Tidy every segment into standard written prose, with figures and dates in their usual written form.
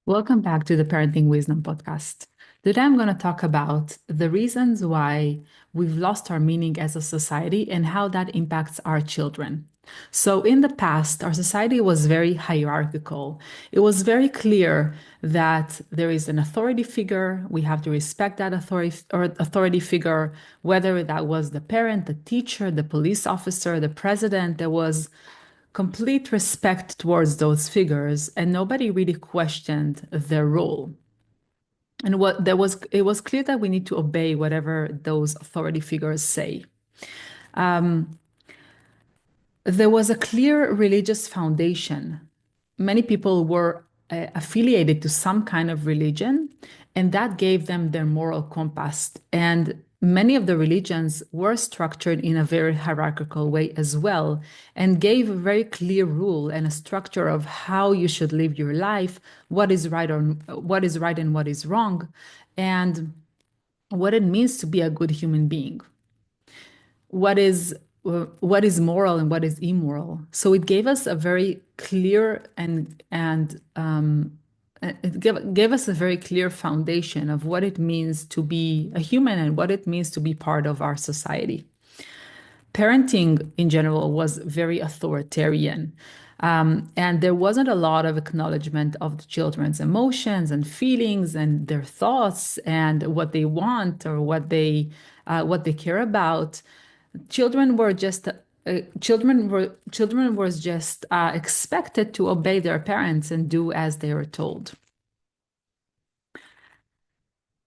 Welcome back to the Parenting Wisdom Podcast. Today I'm going to talk about the reasons why we've lost our meaning as a society and how that impacts our children. So, in the past, our society was very hierarchical. It was very clear that there is an authority figure. We have to respect that authority figure, whether that was the parent, the teacher, the police officer, the president. There was complete respect towards those figures, and nobody really questioned their role. And it was clear that we need to obey whatever those authority figures say. There was a clear religious foundation. Many people were affiliated to some kind of religion, and that gave them their moral compass. And many of the religions were structured in a very hierarchical way as well, and gave a very clear rule and a structure of how you should live your life, what is right or what is right and what is wrong, and what it means to be a good human being, what is what is moral and what is immoral. So it gave us a very clear and it gave us a very clear foundation of what it means to be a human and what it means to be part of our society. Parenting in general was very authoritarian. And there wasn't a lot of acknowledgement of the children's emotions and feelings and their thoughts and what they want or what they care about. Children were just children was just expected to obey their parents and do as they were told.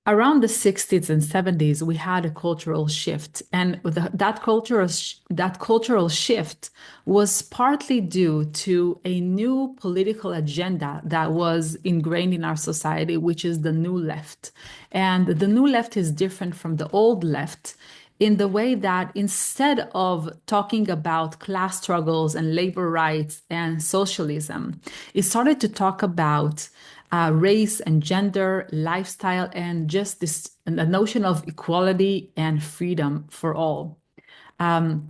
Around the 60s and 70s, we had a cultural shift, and that cultural shift was partly due to a new political agenda that was ingrained in our society, which is the new left. And the new left is different from the old left in the way that instead of talking about class struggles and labor rights and socialism, it started to talk about race and gender, lifestyle, and just this the notion of equality and freedom for all. The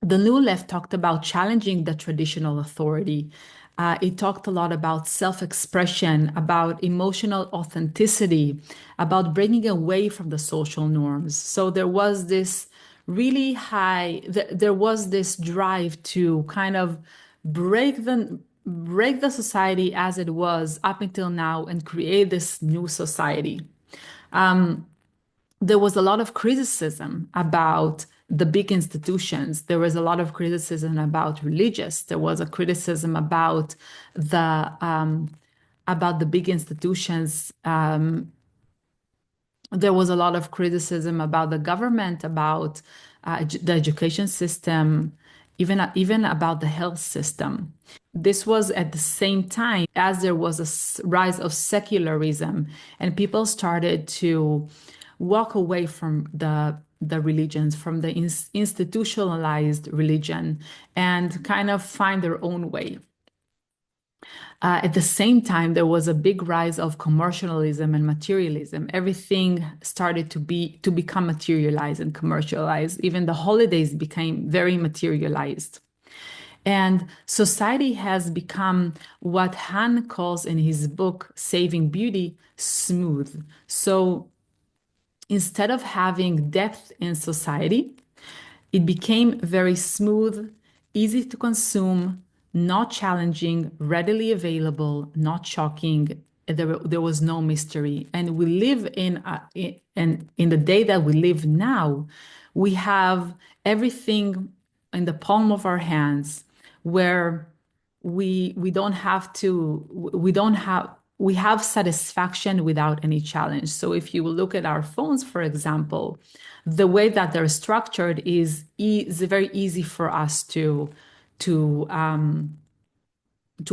New Left talked about challenging the traditional authority. It talked a lot about self-expression, about emotional authenticity, about bringing away from the social norms. So there was this really there was this drive to kind of break the society as it was up until now and create this new society. There was a lot of criticism about the big institutions. There was a lot of criticism about religious. There was a criticism about the big institutions. There was a lot of criticism about the government, about the education system, even about the health system. This was at the same time as there was a rise of secularism, and people started to walk away from the religions, from the institutionalized religion, and kind of find their own way. At the same time, there was a big rise of commercialism and materialism. Everything started to become materialized and commercialized. Even the holidays became very materialized. And society has become what Han calls in his book, Saving Beauty, smooth. So instead of having depth in society, it became very smooth, easy to consume, not challenging, readily available, not shocking. There was no mystery. And we live in the day that we live now, we have everything in the palm of our hands, where we don't have to we have satisfaction without any challenge. So if you look at our phones, for example, the way that they're structured is very easy for us to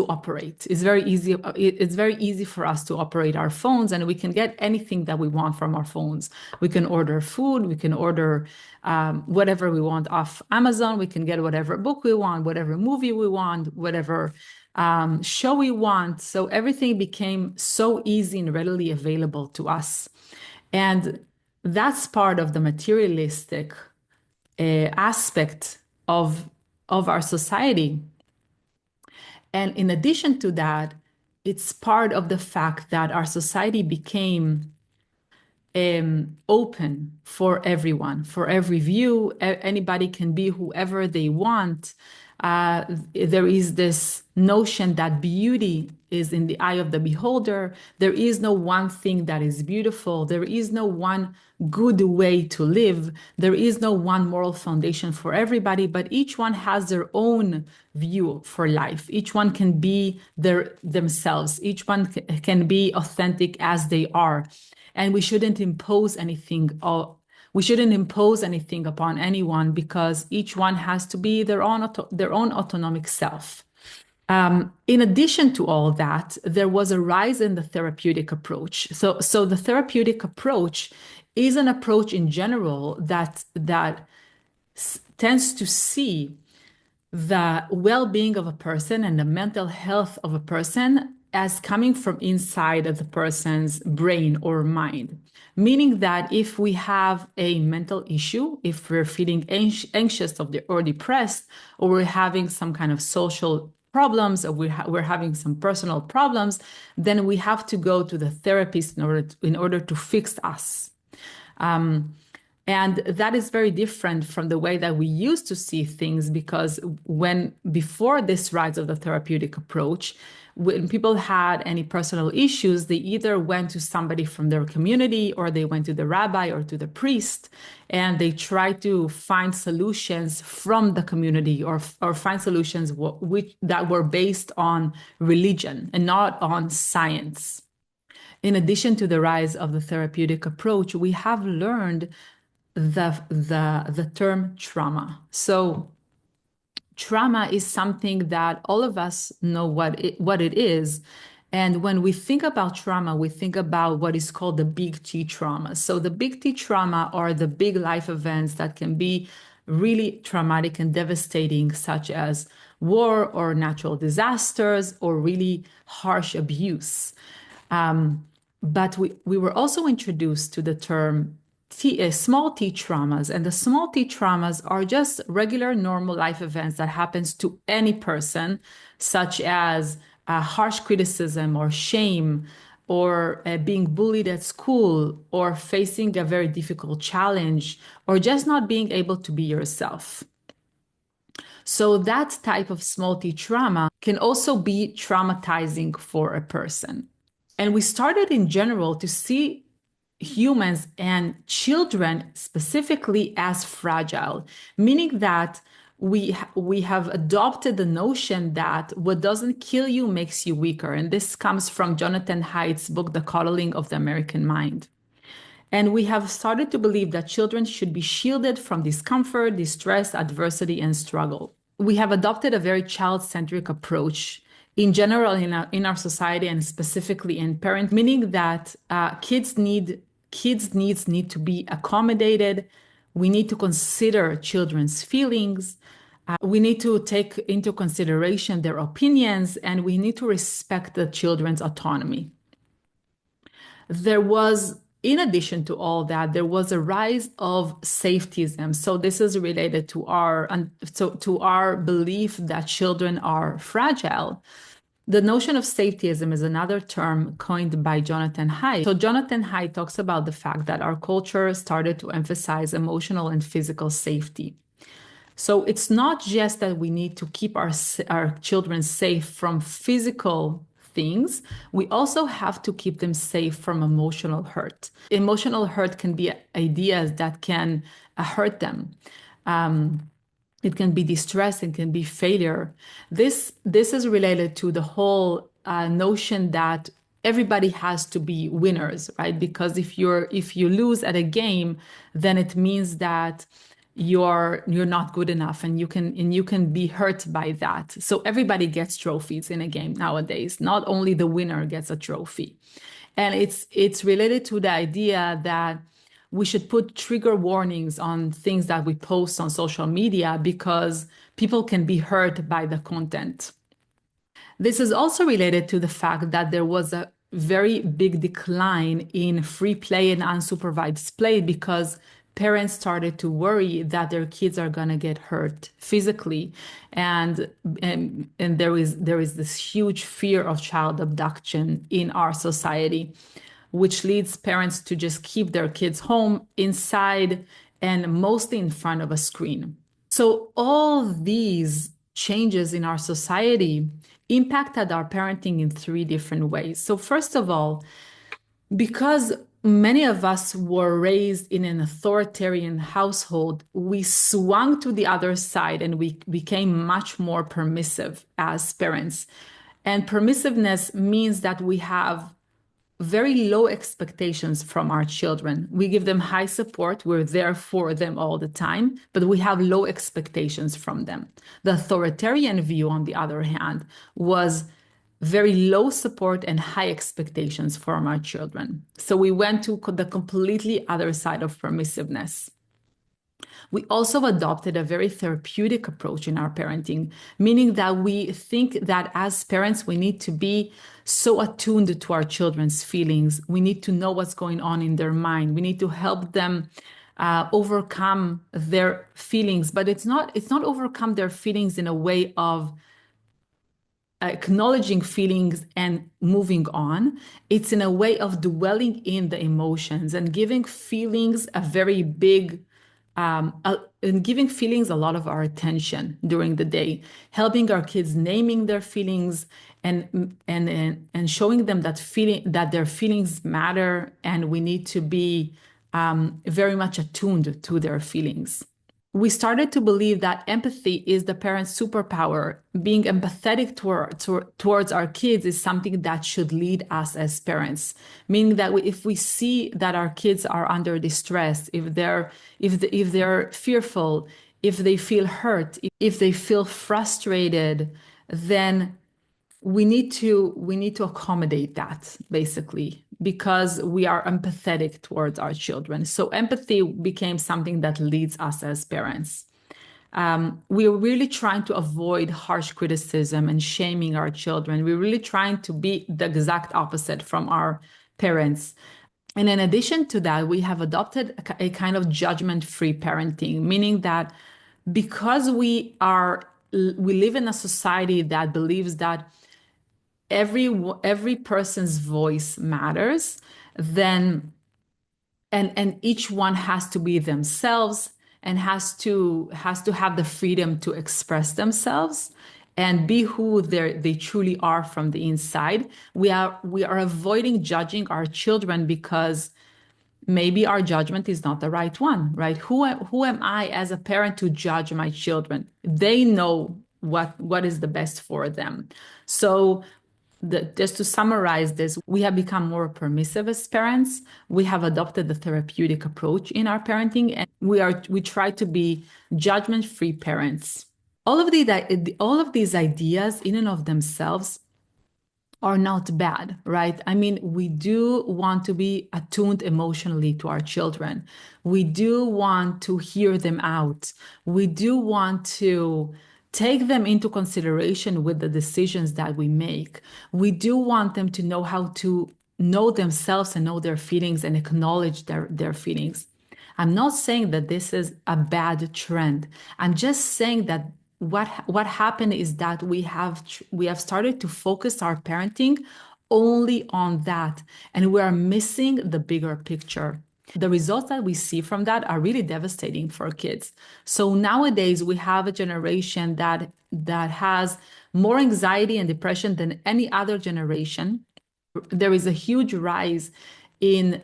operate. It's very easy. It's very easy for us to operate our phones, and we can get anything that we want from our phones. We can order food. We can order whatever we want off Amazon. We can get whatever book we want, whatever movie we want, whatever show we want. So everything became so easy and readily available to us. And that's part of the materialistic aspect of our society. And in addition to that, it's part of the fact that our society became open for everyone, for every view. Anybody can be whoever they want. There is this notion that beauty is in the eye of the beholder. There is no one thing that is beautiful. There is no one good way to live. There is no one moral foundation for everybody, but each one has their own view for life. Each one can be themselves. Each one can be authentic as they are. And we shouldn't impose anything upon anyone because each one has to be their own autonomic self. In addition to all that, there was a rise in the therapeutic approach. So the therapeutic approach is an approach in general that tends to see the well-being of a person and the mental health of a person as coming from inside of the person's brain or mind. Meaning that if we have a mental issue, if we're feeling anxious or depressed, or we're having some kind of social problems, or we're having some personal problems, then we have to go to the therapist in order to fix us. And that is very different from the way that we used to see things, because before this rise of the therapeutic approach, when people had any personal issues, they either went to somebody from their community or they went to the rabbi or to the priest, and they tried to find solutions from the community or find solutions that were based on religion and not on science. In addition to the rise of the therapeutic approach, we have learned the term trauma. So trauma is something that all of us know what it is. And when we think about trauma, we think about what is called the big T trauma. So the big T trauma are the big life events that can be really traumatic and devastating, such as war or natural disasters or really harsh abuse. But we were also introduced to the term small T traumas, and the small T traumas are just regular normal life events that happens to any person, such as harsh criticism or shame, or being bullied at school, or facing a very difficult challenge, or just not being able to be yourself. So that type of small T trauma can also be traumatizing for a person. And we started in general to see humans and children specifically as fragile, meaning that we have adopted the notion that what doesn't kill you makes you weaker. And this comes from Jonathan Haidt's book, The Coddling of the American Mind. And we have started to believe that children should be shielded from discomfort, distress, adversity, and struggle. We have adopted a very child-centric approach in general in our society, and specifically in parent, meaning that kids' needs need to be accommodated. We need to consider children's feelings. We need to take into consideration their opinions, and we need to respect the children's autonomy. In addition to all that, there was a rise of safetyism. So this is related to our belief that children are fragile. The notion of safetyism is another term coined by Jonathan Haidt. So Jonathan Haidt talks about the fact that our culture started to emphasize emotional and physical safety. So it's not just that we need to keep our children safe from physical things, we also have to keep them safe from emotional hurt. Emotional hurt can be ideas that can hurt them. It can be distress, it can be failure. This is related to the whole notion that everybody has to be winners, right? Because if you lose at a game, then it means that you're not good enough, and you can be hurt by that. So everybody gets trophies in a game nowadays. Not only the winner gets a trophy. And it's related to the idea that we should put trigger warnings on things that we post on social media because people can be hurt by the content. This is also related to the fact that there was a very big decline in free play and unsupervised play because parents started to worry that their kids are going to get hurt physically, and, and there is this huge fear of child abduction in our society, which leads parents to just keep their kids home inside and mostly in front of a screen. So all these changes in our society impacted our parenting in three different ways. So first of all, because many of us were raised in an authoritarian household, we swung to the other side and we became much more permissive as parents. And permissiveness means that we have very low expectations from our children. We give them high support. We're there for them all the time, but we have low expectations from them. The authoritarian view, on the other hand, was very low support and high expectations from our children. So we went to the completely other side of permissiveness. We also adopted a very therapeutic approach in our parenting, meaning that we think that as parents, we need to be so attuned to our children's feelings. We need to know what's going on in their mind. We need to help them overcome their feelings, but it's not overcome their feelings in a way of acknowledging feelings and moving on. It's in a way of dwelling in the emotions and giving feelings a very big and giving feelings a lot of our attention during the day, helping our kids naming their feelings and showing them that their feelings matter, and we need to be very much attuned to their feelings. We started to believe that empathy is the parent's superpower. Being empathetic towards our kids is something that should lead us as parents, meaning that if we see that our kids are under distress, if they're fearful, if they feel hurt, if they feel frustrated, then we need to accommodate that, basically, because we are empathetic towards our children. So empathy became something that leads us as parents. We are really trying to avoid harsh criticism and shaming our children. We're really trying to be the exact opposite from our parents. And in addition to that, we have adopted a kind of judgment-free parenting, meaning that because we live in a society that believes that every person's voice matters, then and each one has to be themselves and has to have the freedom to express themselves and be who they truly are from the inside. We are avoiding judging our children because maybe our judgment is not the right one, right? Who am I as a parent to judge my children? They know what is the best for them. So just to summarize this, we have become more permissive as parents. We have adopted the therapeutic approach in our parenting, and we try to be judgment-free parents. All of these ideas in and of themselves are not bad, right? I mean, we do want to be attuned emotionally to our children. We do want to hear them out. We do want to take them into consideration with the decisions that we make. We do want them to know how to know themselves and know their feelings and acknowledge their feelings. I'm not saying that this is a bad trend. I'm just saying that what happened is that we have started to focus our parenting only on that, and we are missing the bigger picture. The results that we see from that are really devastating for kids. So nowadays we have a generation that has more anxiety and depression than any other generation. There is a huge rise in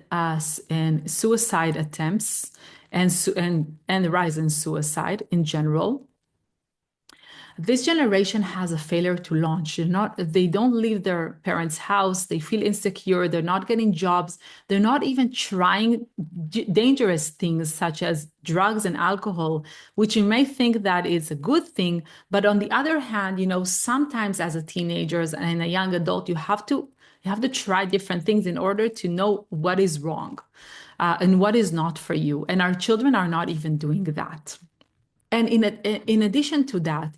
suicide attempts and rise in suicide in general. This generation has a failure to launch. They don't leave their parents' house. They feel insecure. They're not getting jobs. They're not even trying dangerous things such as drugs and alcohol, which you may think that is a good thing. But on the other hand, sometimes as a teenager and a young adult, you have to try different things in order to know what is wrong and what is not for you. And our children are not even doing that. And in addition to that,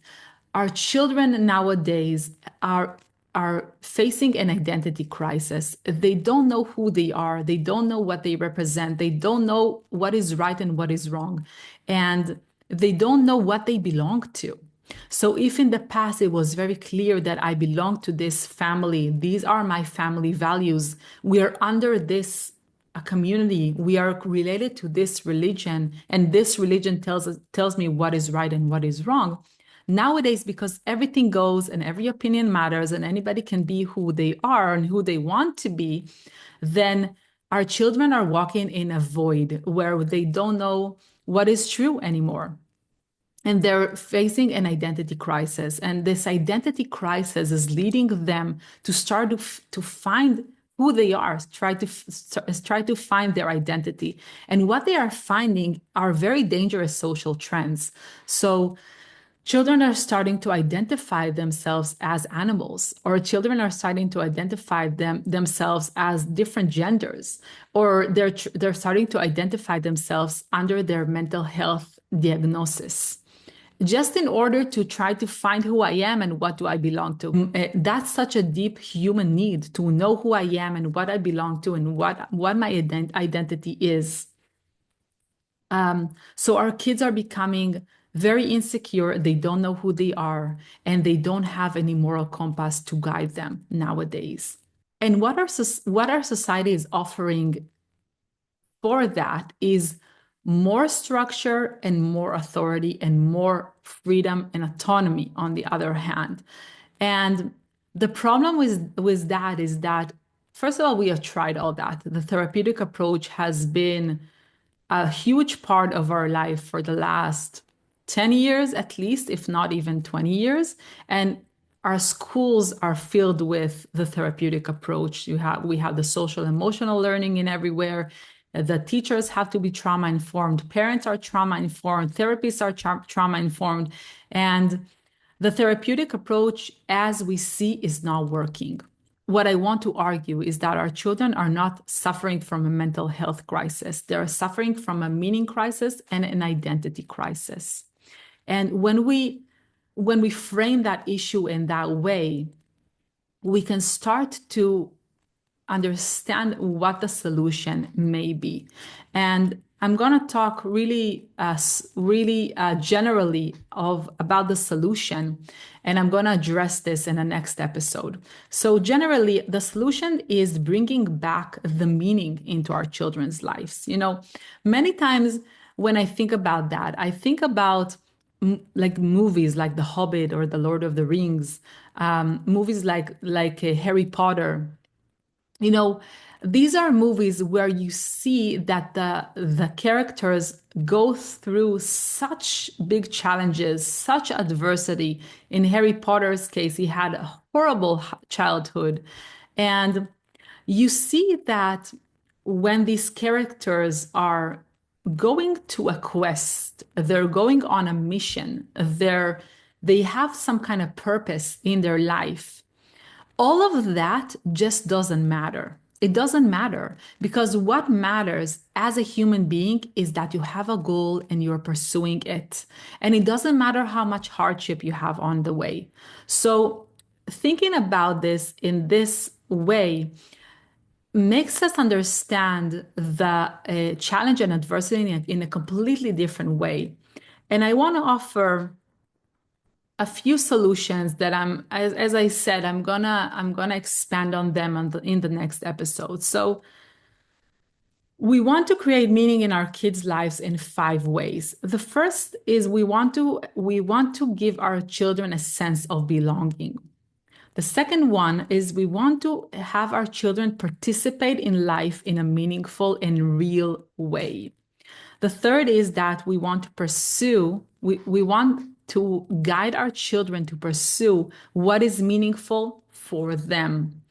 our children nowadays are are facing an identity crisis. They don't know who they are. They don't know what they represent. They don't know what is right and what is wrong. And they don't know what they belong to. So if in the past it was very clear that I belong to this family, these are my family values, we are under this a community, we are related to this religion, and this religion tells me what is right and what is wrong. Nowadays, because everything goes and every opinion matters and anybody can be who they are and who they want to be, then our children are walking in a void where they don't know what is true anymore. And they're facing an identity crisis. And this identity crisis is leading them to start to find who they are, try to find their identity. And what they are finding are very dangerous social trends. So children are starting to identify themselves as animals, or children are starting to identify themselves as different genders, or they're starting to identify themselves under their mental health diagnosis, just in order to try to find who I am and what do I belong to. That's such a deep human need to know who I am and what I belong to and what my identity is. So our kids are becoming very insecure. They don't know who they are, and they don't have any moral compass to guide them nowadays. And what our society is offering for that is more structure and more authority and more freedom and autonomy on the other hand. And the problem with that is that, first of all, we have tried all that. The therapeutic approach has been a huge part of our life for the last 10 years, at least, if not even 20 years. And our schools are filled with the therapeutic approach. We have the social emotional learning in everywhere. The teachers have to be trauma informed. Parents are trauma informed. Therapists are trauma informed. And the therapeutic approach, as we see, is not working. What I want to argue is that our children are not suffering from a mental health crisis. They're suffering from a meaning crisis and an identity crisis. And when we frame that issue in that way, we can start to understand what the solution may be. And I'm going to talk really generally about the solution, and I'm going to address this in the next episode. So generally, the solution is bringing back the meaning into our children's lives. You know, many times when I think about that, I think about like movies like The Hobbit or The Lord of the Rings, movies like Harry Potter. You know, these are movies where you see that the characters go through such big challenges, such adversity. In Harry Potter's case, he had a horrible childhood. And you see that when these characters are going to a quest, they're going on a mission, they have some kind of purpose in their life. All of that just doesn't matter. It doesn't matter because what matters as a human being is that you have a goal and you're pursuing it. And it doesn't matter how much hardship you have on the way. So, thinking about this in this way makes us understand the challenge and adversity in a completely different way. And I want to offer a few solutions that as I said, I'm gonna expand on them in the next episode. So we want to create meaning in our kids' lives in 5 ways. The first is we want to give our children a sense of belonging. The second one is we want to have our children participate in life in a meaningful and real way. The third is that we want to guide our children to pursue what is meaningful for them.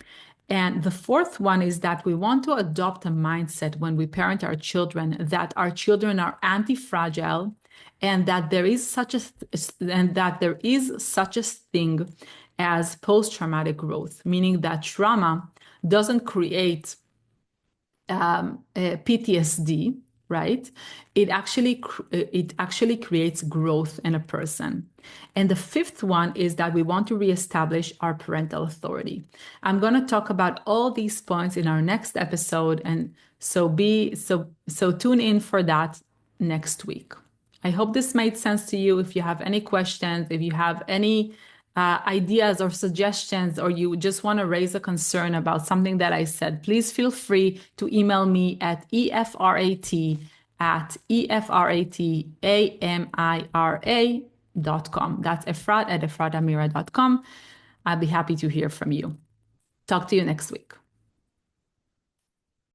And the fourth one is that we want to adopt a mindset when we parent our children that our children are anti-fragile and that there is such a thing as post-traumatic growth, meaning that trauma doesn't create PTSD. right? It actually creates growth in a person. And the fifth one is that we want to reestablish our parental authority. I'm going to talk about all these points in our next episode, and so tune in for that next week. I hope this made sense to you. If you have any questions, if you have any ideas or suggestions, or you just want to raise a concern about something that I said, please feel free to email me at efrat@efratamira.com. That's efrat@efratamira.com. I'll be happy to hear from you. Talk to you next week.